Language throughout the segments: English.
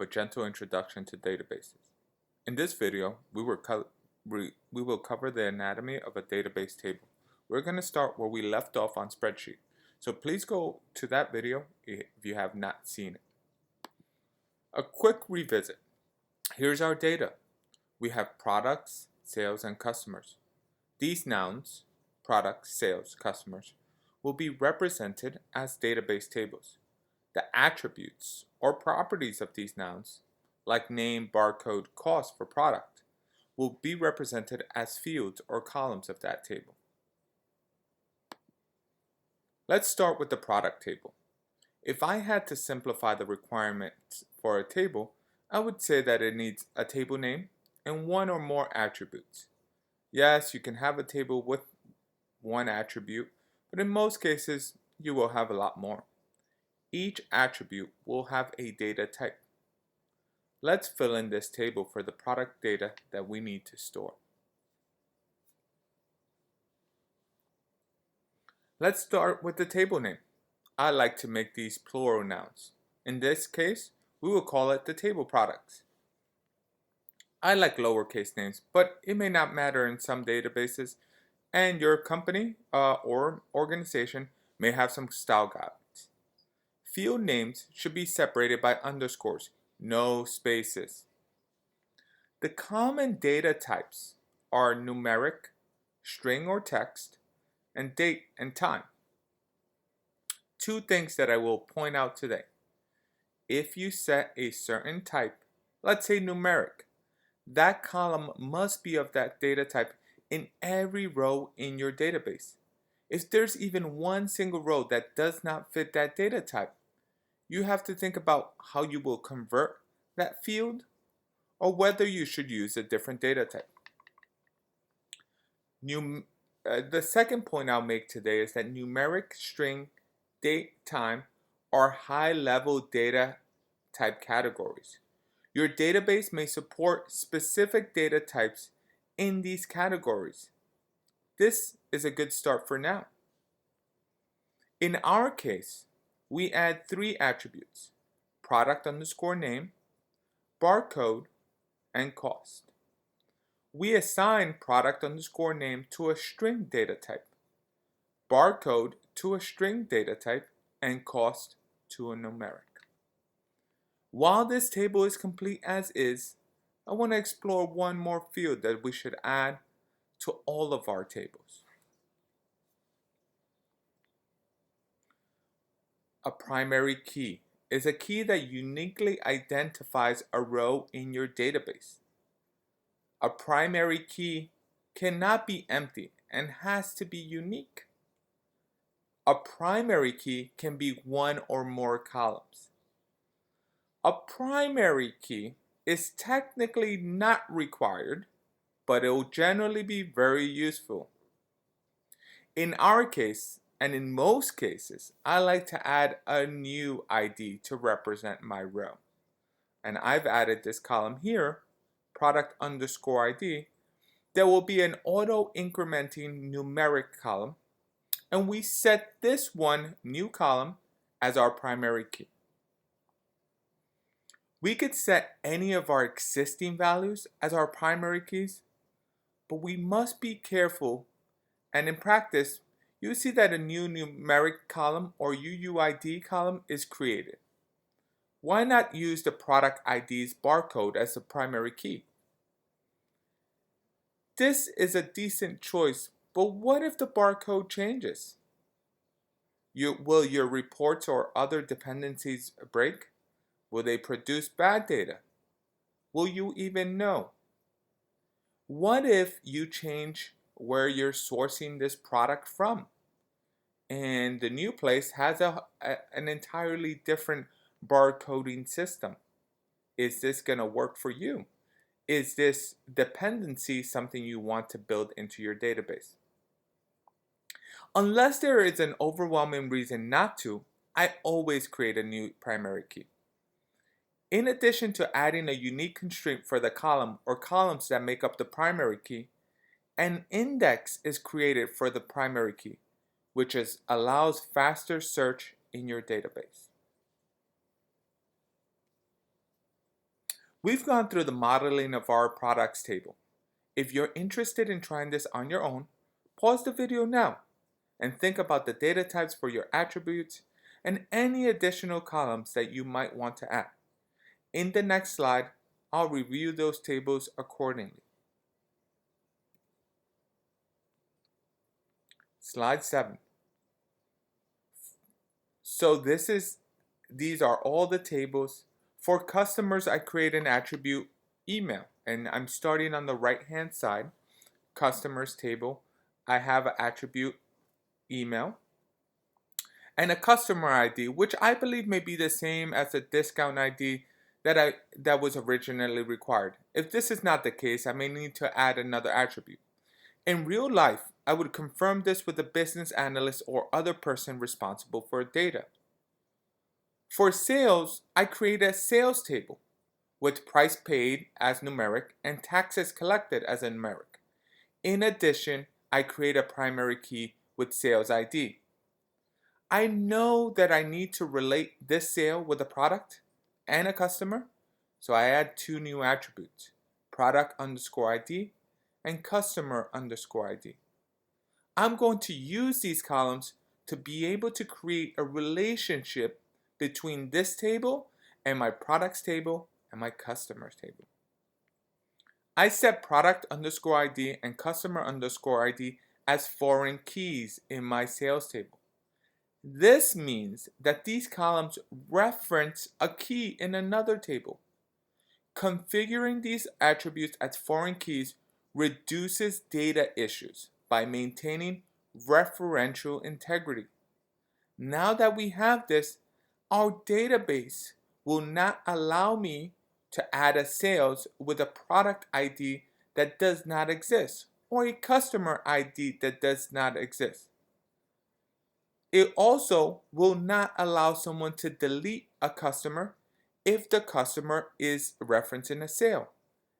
a gentle introduction to databases. In this video, we will cover the anatomy of a database table. We're going to start where we left off on spreadsheet. So please go to that video if you have not seen it. A quick revisit. Here's our data. We have products, sales, and customers. These nouns, products, sales, customers, will be represented as database tables. The attributes or properties of these nouns, like name, barcode, cost for product, will be represented as fields or columns of that table. Let's start with the product table. If I had to simplify the requirements for a table, I would say that it needs a table name and one or more attributes. Yes, you can have a table with one attribute, but in most cases, you will have a lot more. Each attribute will have a data type. Let's fill in this table for the product data that we need to store. Let's start with the table name. I like to make these plural nouns. In this case, we will call it the table products. I like lowercase names, but it may not matter in some databases, and your company or organization may have some style guidelines. Field names should be separated by underscores, no spaces. The common data types are numeric, string or text, and date and time. Two things that I will point out today. If you set a certain type, let's say numeric, that column must be of that data type in every row in your database. If there's even one single row that does not fit that data type, you have to think about how you will convert that field or whether you should use a different data type. The second point I'll make today is that numeric, string, date, time are high-level data type categories. Your database may support specific data types in these categories. This is a good start for now. In our case, we add three attributes: product underscore name, barcode, and cost. We assign product underscore name to a string data type, barcode to a string data type, and cost to a numeric. While this table is complete as is, I want to explore one more field that we should add to all of our tables. A primary key is a key that uniquely identifies a row in your database. A primary key cannot be empty and has to be unique. A primary key can be one or more columns. A primary key is technically not required, but it will generally be very useful. In our case, and in most cases, I like to add a new ID to represent my row. And I've added this column here, product underscore ID. There will be an auto-incrementing numeric column, and we set this one new column as our primary key. We could set any of our existing values as our primary keys, but we must be careful, and in practice, you see that a new numeric column or UUID column is created. Why not use the product ID's barcode as the primary key? This is a decent choice, but what if the barcode changes? Will your reports or other dependencies break? Will they produce bad data? Will you even know? What if you change where you're sourcing this product from, and the new place has an entirely different barcoding system? Is this going to work for you? Is this dependency something you want to build into your database? Unless there is an overwhelming reason not to, I always create a new primary key. In addition to adding a unique constraint for the column or columns that make up the primary key, an index is created for the primary key, which allows faster search in your database. We've gone through the modeling of our products table. If you're interested in trying this on your own, pause the video now and think about the data types for your attributes and any additional columns that you might want to add. In the next slide, I'll review those tables accordingly. Slide 7. So these are all the tables. For customers, I create an attribute email, and I'm starting on the right hand side, customers table. I have an attribute email and a customer ID, which I believe may be the same as the discount ID that was originally required. If this is not the case, I may need to add another attribute. In real life, I would confirm this with a business analyst or other person responsible for data. For sales, I create a sales table with price paid as numeric and taxes collected as a numeric. In addition, I create a primary key with sales ID. I know that I need to relate this sale with a product and a customer, so I add two new attributes, product underscore ID and customer underscore ID. I'm going to use these columns to be able to create a relationship between this table and my products table and my customers table. I set product underscore ID and customer underscore ID as foreign keys in my sales table. This means that these columns reference a key in another table. Configuring these attributes as foreign keys reduces data issues by maintaining referential integrity. Now that we have this, our database will not allow me to add a sales with a product ID that does not exist or a customer ID that does not exist. It also will not allow someone to delete a customer if the customer is referencing a sale.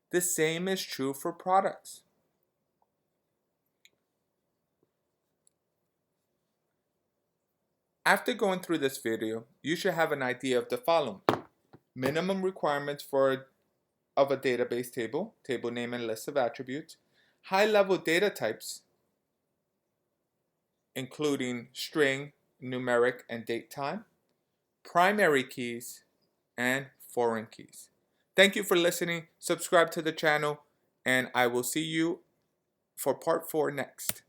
The same is true for products. After going through this video, you should have an idea of the following. Minimum requirements of a database table, table name and list of attributes, high-level data types, including string, numeric, and date time, primary keys, and foreign keys. Thank you for listening. Subscribe to the channel, and I will see you for part 4 next.